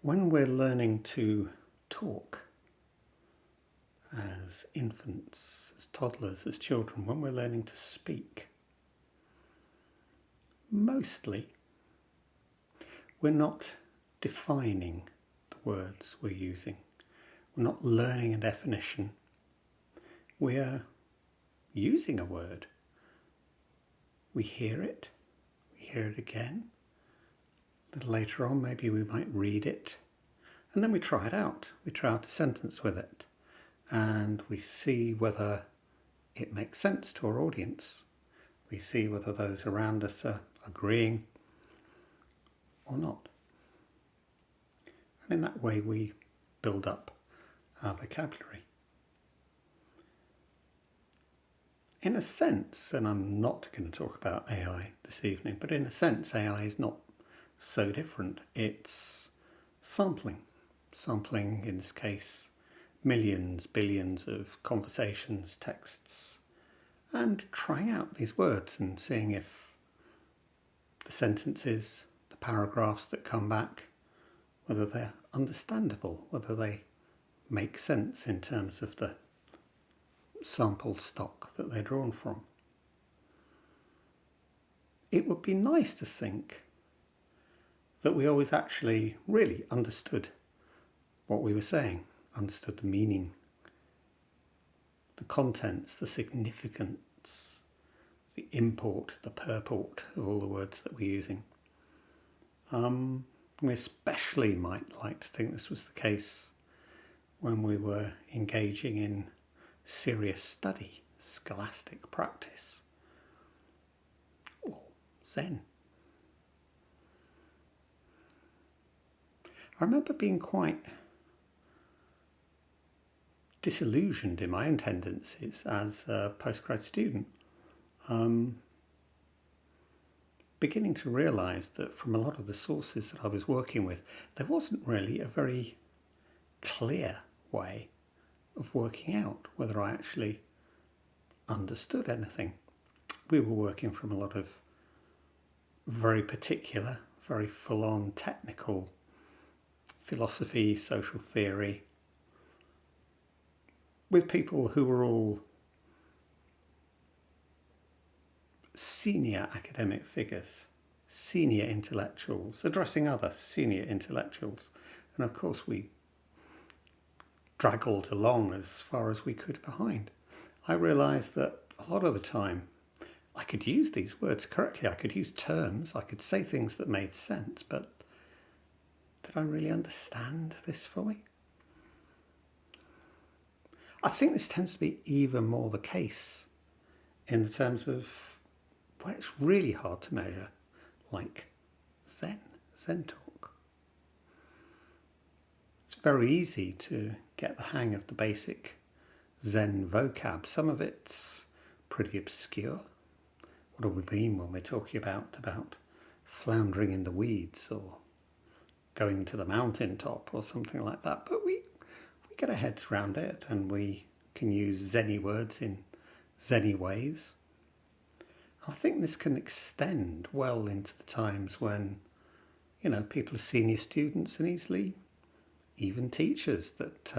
When we're learning to talk as infants, as toddlers, as children, when we're learning to speak, mostly we're not defining the words we're using. We're not learning a definition. We're using a word. We hear it again. A little later on, maybe we might read it, and then we try it out. We try out a sentence with it, and we see whether it makes sense to our audience. We see whether those around us are agreeing or not. And in that way, we build up our vocabulary. In a sense, and I'm not going to talk about AI this evening, but in a sense, AI is not so different. It's sampling. Sampling, in this case, millions, billions of conversations, texts, and trying out these words and seeing if the sentences, the paragraphs that come back, whether they're understandable, whether they make sense in terms of the sample stock that they're drawn from. It would be nice to think that we always actually really understood what we were saying, understood the meaning, the contents, the significance, the import, the purport of all the words that we're using. We especially might like to think this was the case when we were engaging in serious study, scholastic practice, or Zen. I remember being quite disillusioned in my own tendencies as a postgrad student, beginning to realise that from a lot of the sources that I was working with, there wasn't really a very clear way of working out whether I actually understood anything. We were working from a lot of very particular, very full-on technical philosophy, social theory, with people who were all senior academic figures, senior intellectuals, addressing other senior intellectuals. And of course we draggled along as far as we could behind. I realised that a lot of the time I could use these words correctly. I could use terms, I could say things that made sense, but did I really understand this fully? I think this tends to be even more the case in terms of where it's really hard to measure, like Zen talk. It's very easy to get the hang of the basic Zen vocab. Some of it's pretty obscure. What do we mean when we're talking about floundering in the weeds or going to the mountaintop or something like that? But we get our heads around it, and we can use Zen-y words in Zen-y ways. I think this can extend well into the times when, people are senior students and easily even teachers, that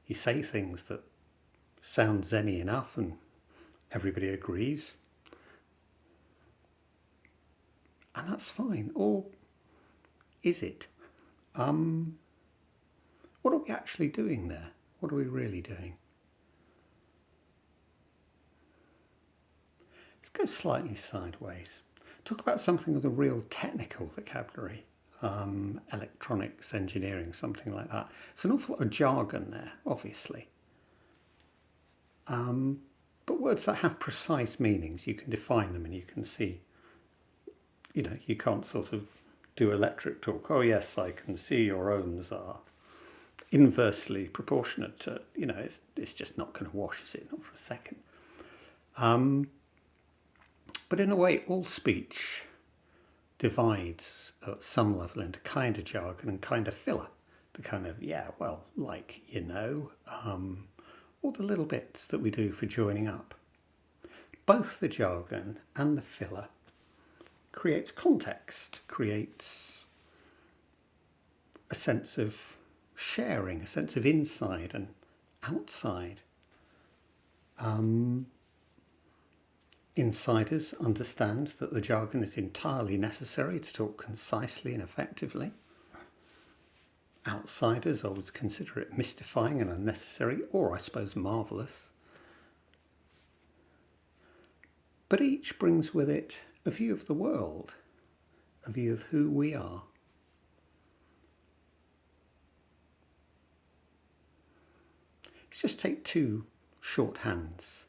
you say things that sound Zen-y enough and everybody agrees. And that's fine. Or is it? What are we actually doing there? What are we really doing? Let's go slightly sideways. Talk about something of the real technical vocabulary. Electronics, engineering, something like that. It's an awful lot of jargon there, obviously. But words that have precise meanings, you can define them and you can see, you can't sort of do electric talk. Oh yes, I can see your ohms are inversely proportionate to, it's just not going to wash, is it? Not for a second. But in a way, all speech divides at some level into kind of jargon and kind of filler. The kind of, all the little bits that we do for joining up. Both the jargon and the filler creates context, creates a sense of sharing, a sense of inside and outside. Insiders understand that the jargon is entirely necessary to talk concisely and effectively. Outsiders always consider it mystifying and unnecessary, or I suppose marvellous. But each brings with it a view of the world, a view of who we are. Let's just take two shorthands,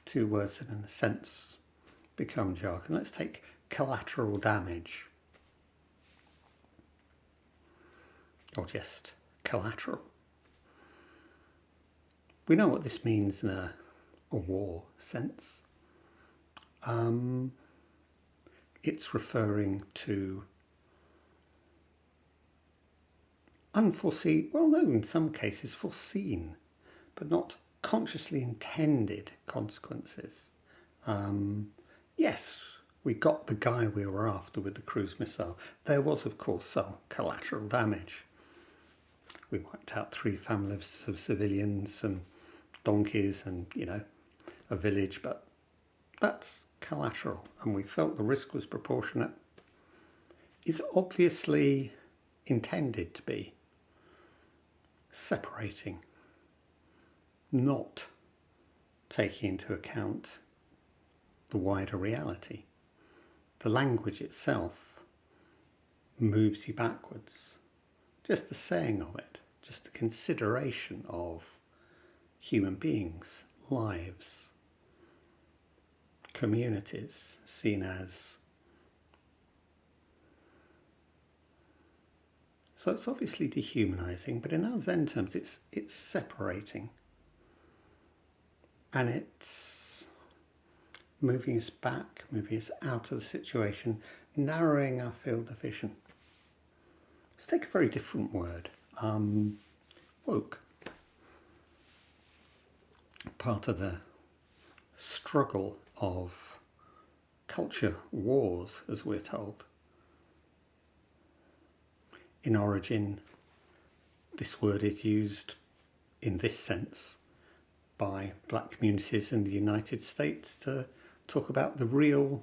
two words that in a sense become jargon. Let's take collateral damage, or just collateral. We know what this means in a war sense. It's referring to unforeseen, well, no, in some cases foreseen, but not consciously intended consequences. Yes, we got the guy we were after with the cruise missile. There was, of course, some collateral damage. We wiped out 3 families of civilians, some donkeys and, a village, but that's collateral, and we felt the risk was proportionate. It's obviously intended to be separating, not taking into account the wider reality. The language itself moves you backwards. Just the saying of it, just the consideration of human beings, lives, communities seen as. So it's obviously dehumanizing, but in our Zen terms it's separating. And it's moving us back, moving us out of the situation, narrowing our field of vision. Let's take a very different word, woke. Part of the struggle of culture wars, as we're told. In origin, this word is used in this sense by black communities in the United States to talk about the real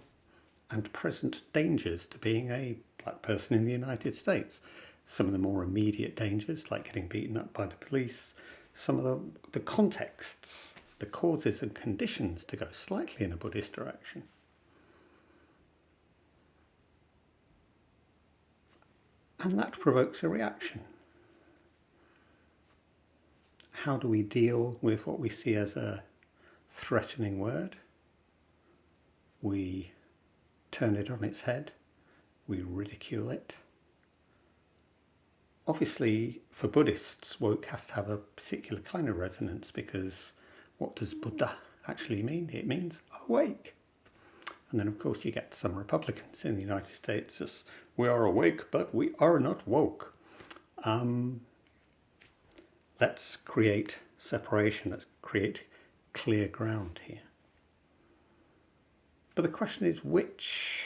and present dangers to being a black person in the United States. Some of the more immediate dangers, like getting beaten up by the police, some of the contexts, the causes and conditions, to go slightly in a Buddhist direction. And that provokes a reaction. How do we deal with what we see as a threatening word? We turn it on its head. We ridicule it. Obviously, for Buddhists, woke has to have a particular kind of resonance, because what does Buddha actually mean? It means awake. And then, of course, you get some Republicans in the United States as, we are awake, but we are not woke. Let's create separation. Let's create clear ground here. But the question is, which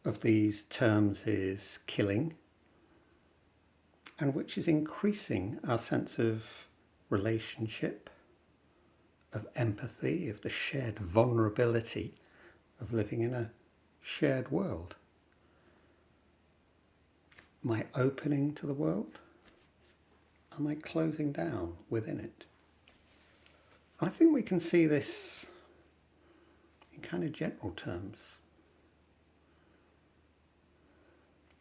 of these terms is killing and which is increasing our sense of relationship, of empathy, of the shared vulnerability of living in a shared world? Am I opening to the world? Am I closing down within it? And I think we can see this in kind of general terms.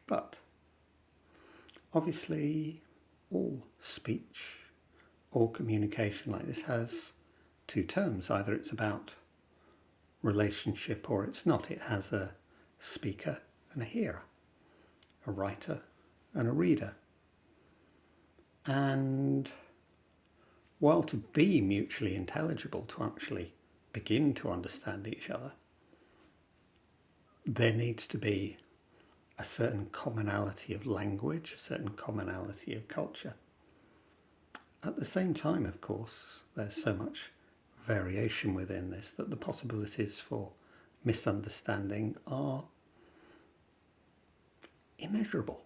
But obviously all speech, all communication like this has two terms. Either it's about relationship or it's not. It has a speaker and a hearer, a writer and a reader. And while to be mutually intelligible, to actually begin to understand each other, there needs to be a certain commonality of language, a certain commonality of culture. At the same time, of course, there's so much variation within this that the possibilities for misunderstanding are immeasurable.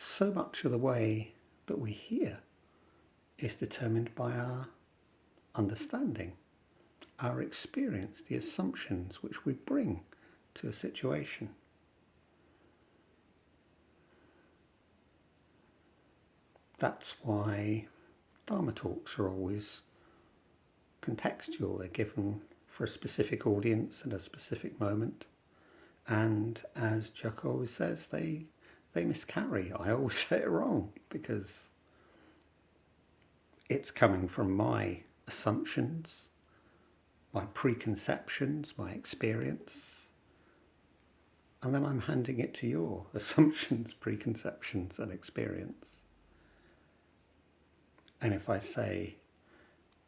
so much of the way that we hear is determined by our understanding, our experience, the assumptions which we bring to a situation. That's why Dharma talks are always contextual. They're given for a specific audience at a specific moment. And as Chuck always says, they miscarry. I always say it wrong because it's coming from my assumptions, my preconceptions, my experience. And then I'm handing it to your assumptions, preconceptions and experience. And if I say,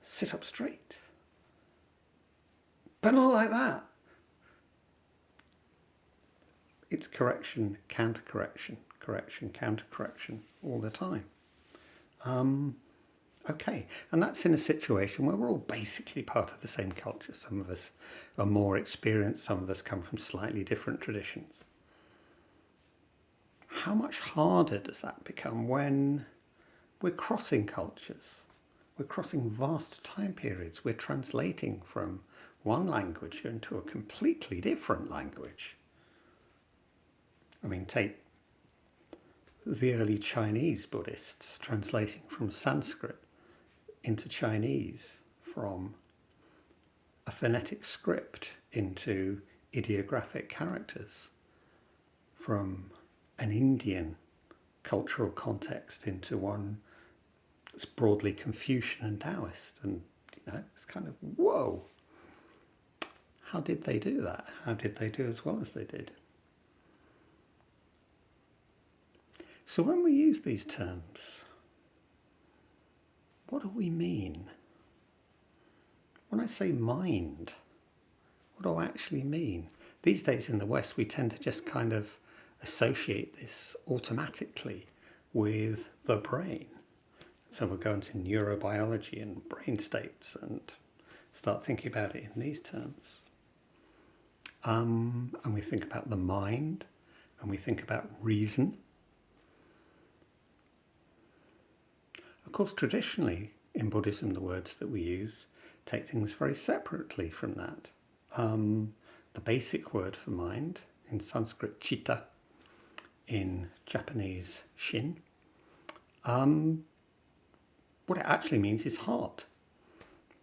sit up straight, but not like that, it's correction, counter-correction, correction, counter-correction all the time. Okay, and that's in a situation where we're all basically part of the same culture. Some of us are more experienced, some of us come from slightly different traditions. How much harder does that become when we're crossing cultures? We're crossing vast time periods. We're translating from one language into a completely different language. I mean, take the early Chinese Buddhists translating from Sanskrit into Chinese, from a phonetic script into ideographic characters, from an Indian cultural context into one that's broadly Confucian and Taoist. And, it's kind of, whoa! How did they do that? How did they do as well as they did? So when we use these terms, what do we mean? When I say mind, what do I actually mean? These days in the West, we tend to just kind of associate this automatically with the brain. So we'll go into neurobiology and brain states and start thinking about it in these terms. And we think about the mind, and we think about reason. Of course, traditionally in Buddhism, the words that we use take things very separately from that. The basic word for mind, in Sanskrit chitta, in Japanese shin, what it actually means is heart.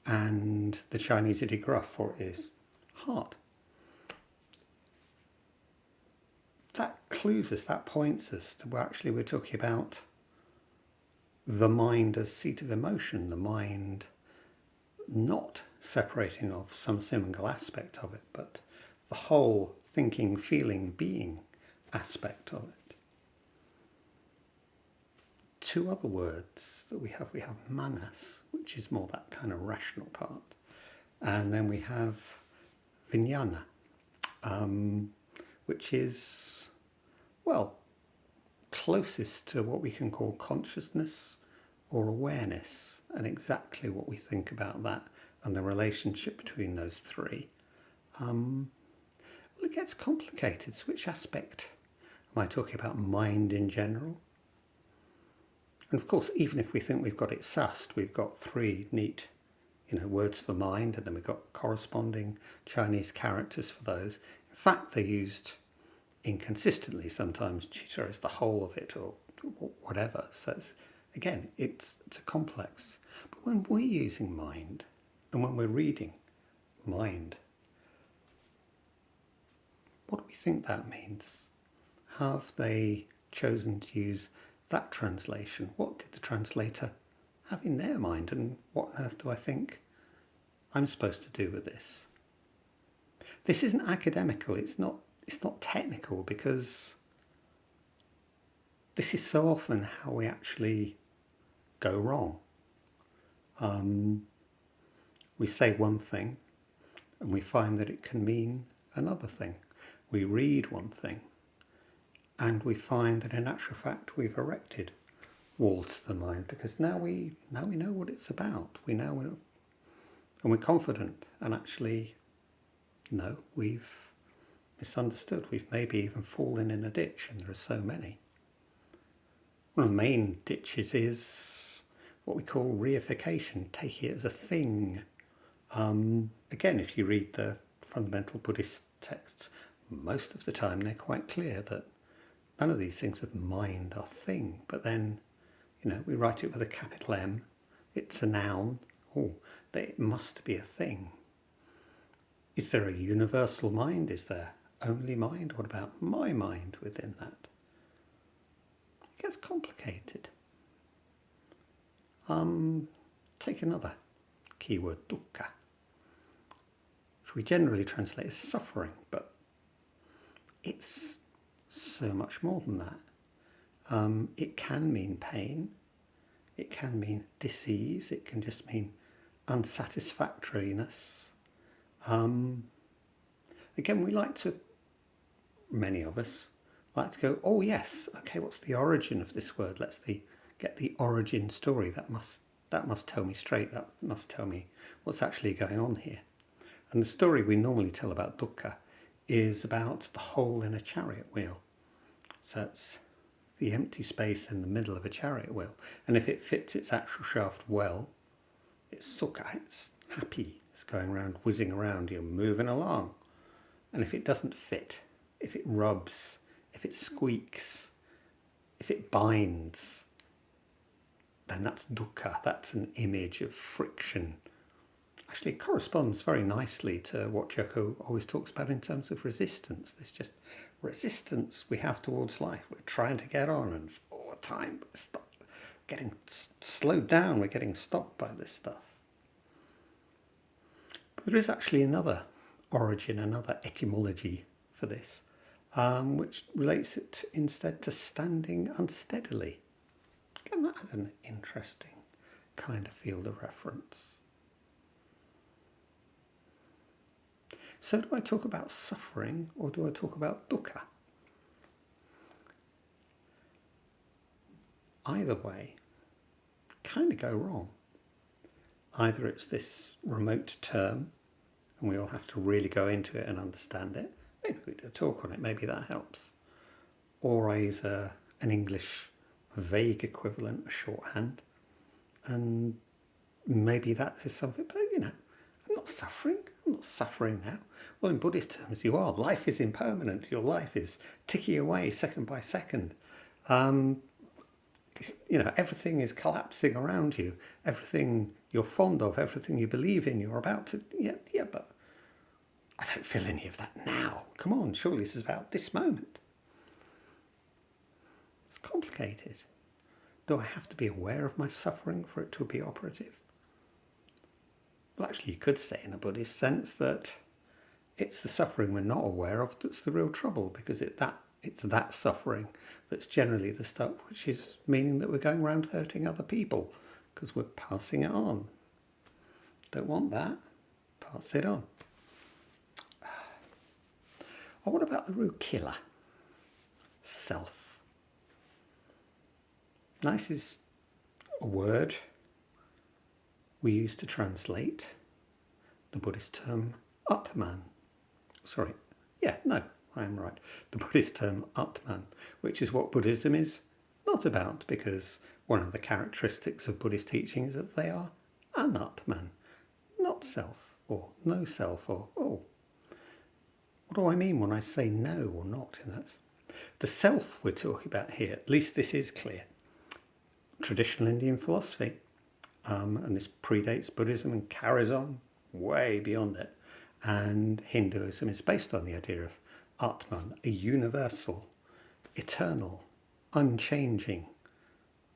And the Chinese ideograph for it is heart. That clues us, that points us to where actually we're talking about the mind as seat of emotion, the mind not separating off some single aspect of it, but the whole thinking, feeling, being aspect of it. Two other words that we have manas, which is more that kind of rational part, and then we have vijnana, which is, well, closest to what we can call consciousness or awareness, and exactly what we think about that and the relationship between those three. Well, it gets complicated. So which aspect am I talking about? Mind in general? And of course, even if we think we've got it sussed, we've got three neat, words for mind, and then we've got corresponding Chinese characters for those. In fact, they're used inconsistently. Sometimes chitta is the whole of it, or whatever. So it's a complex. But when we're using mind, and when we're reading mind, what do we think that means? How have they chosen to use that translation? What did the translator have in their mind, and what on earth do I think I'm supposed to do with this? This isn't academical, it's not technical, because this is so often how we actually go wrong. We say one thing and we find that it can mean another thing. We read one thing and we find that in actual fact we've erected walls to the mind, because now we know what it's about. We now know, and we're confident, and actually no, we've misunderstood. We've maybe even fallen in a ditch, and there are so many. One of the main ditches is what we call reification, taking it as a thing. Again, if you read the fundamental Buddhist texts, most of the time they're quite clear that none of these things of mind are thing, but then, we write it with a capital M, it's a noun, that it must be a thing. Is there a universal mind? Is there only mind? What about my mind within that? It gets complicated. Take another keyword, dukkha, which we generally translate as suffering, but it's so much more than that. It can mean pain, it can mean disease, it can just mean unsatisfactoriness. Again, many of us like to go, oh yes, okay, what's the origin of this word? Let's get the origin story. That must tell me straight, that must tell me what's actually going on here. And the story we normally tell about dukkha is about the hole in a chariot wheel. So it's the empty space in the middle of a chariot wheel. And if it fits its actual shaft well, it's sukha, it's happy, it's going around, whizzing around, you're moving along. And if it doesn't fit, if it rubs, if it squeaks, if it binds, then that's dukkha, that's an image of friction. Actually, it corresponds very nicely to what Joko always talks about in terms of resistance. There's just resistance we have towards life. We're trying to get on, and all the time getting slowed down, we're getting stopped by this stuff. But there is actually another origin, another etymology for this, which relates it instead to standing unsteadily. Again, that has an interesting kind of field of reference. So do I talk about suffering or do I talk about dukkha? Either way, kind of go wrong. Either it's this remote term and we all have to really go into it and understand it. Maybe we do a talk on it, maybe that helps. Or I use an English vague equivalent, a shorthand, and maybe that is something, but I'm not suffering now. Well, in Buddhist terms, you are. Life is impermanent. Your life is ticking away second by second. Everything is collapsing around you. Everything you're fond of, everything you believe in, you're about to, but I don't feel any of that now. Come on, surely this is about this moment. It's complicated. Do I have to be aware of my suffering for it to be operative? Well, actually, you could say in a Buddhist sense that it's the suffering we're not aware of that's the real trouble, because it's that suffering that's generally the stuff which is meaning that we're going around hurting other people because we're passing it on. Don't want that. Pass it on. Or what about the root killer? Self. Nice is a word we use to translate the Buddhist term Atman. I am right. The Buddhist term Atman, which is what Buddhism is not about, because one of the characteristics of Buddhist teaching is that they are anatman, not self, or no self, or What do I mean when I say no or not in that? The self we're talking about here, at least this is clear. Traditional Indian philosophy, and this predates Buddhism and carries on way beyond it. And Hinduism is based on the idea of Atman, a universal, eternal, unchanging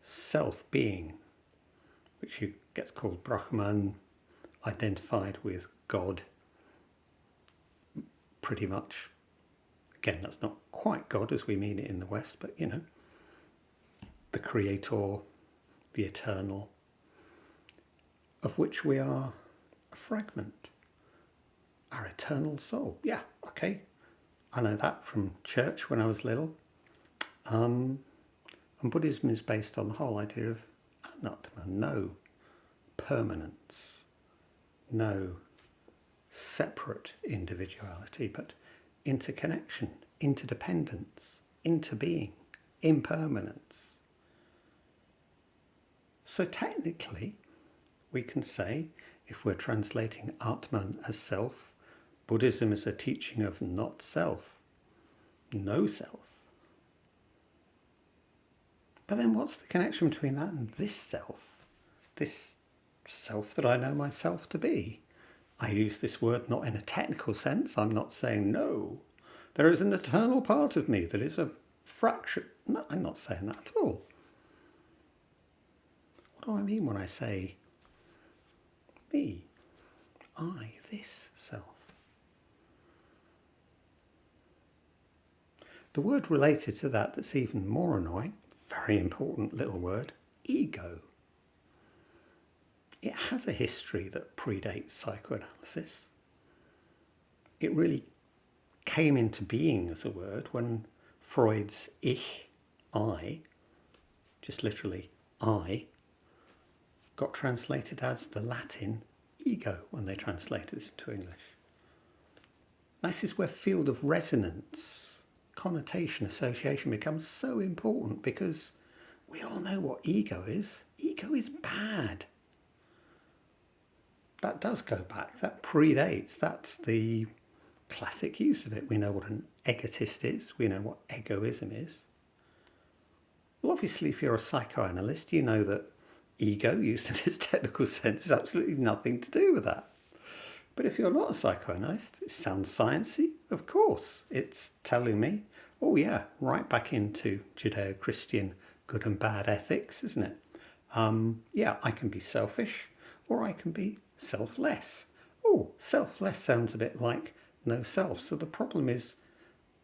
self-being, which gets called Brahman, identified with God, pretty much. Again, that's not quite God as we mean it in the West, but the creator, the eternal, of which we are a fragment. Our eternal soul. Yeah, okay. I know that from church when I was little. And Buddhism is based on the whole idea of anatman, no permanence, no separate individuality, but interconnection, interdependence, interbeing, impermanence. So technically, we can say, if we're translating Atman as self, Buddhism is a teaching of not self, no self. But then what's the connection between that and this self that I know myself to be? I use this word not in a technical sense. I'm not saying, no, there is an eternal part of me that is a fraction. No, I'm not saying that at all. What do I mean when I say me, I, this self? The word related to that that's even more annoying, very important little word, ego. It has a history that predates psychoanalysis. It really came into being as a word when Freud's Ich, I, just literally I, got translated as the Latin ego when they translated this into English. This is where field of resonance, connotation, association becomes so important, because we all know what ego is. Ego is bad. That does go back, that predates, that's the classic use of it. We know what an egotist is, we know what egoism is. Well, obviously, if you're a psychoanalyst, you know that ego, used in its technical sense, has absolutely nothing to do with that. But if you're not a psychoanalyst, it sounds sciencey, of course. It's telling me, oh yeah, right back into Judeo-Christian good and bad ethics, isn't it? Yeah, I can be selfish, or I can be selfless. Oh, selfless sounds a bit like no self. So the problem is,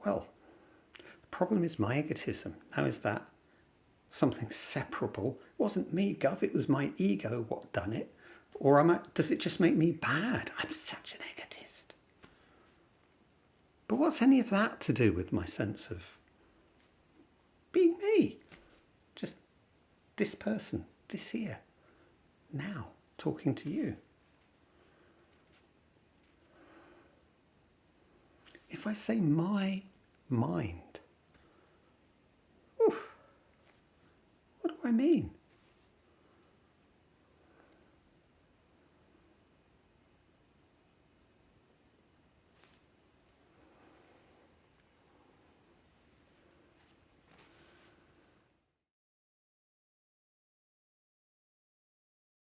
well, the problem is my egotism. How is that something separable? It wasn't me, Gov, it was my ego what done it. Or does it just make me bad? I'm such an egotist. But what's any of that to do with my sense of being me? Just this person, this here, now, talking to you. If I say my mind, oof, what do I mean?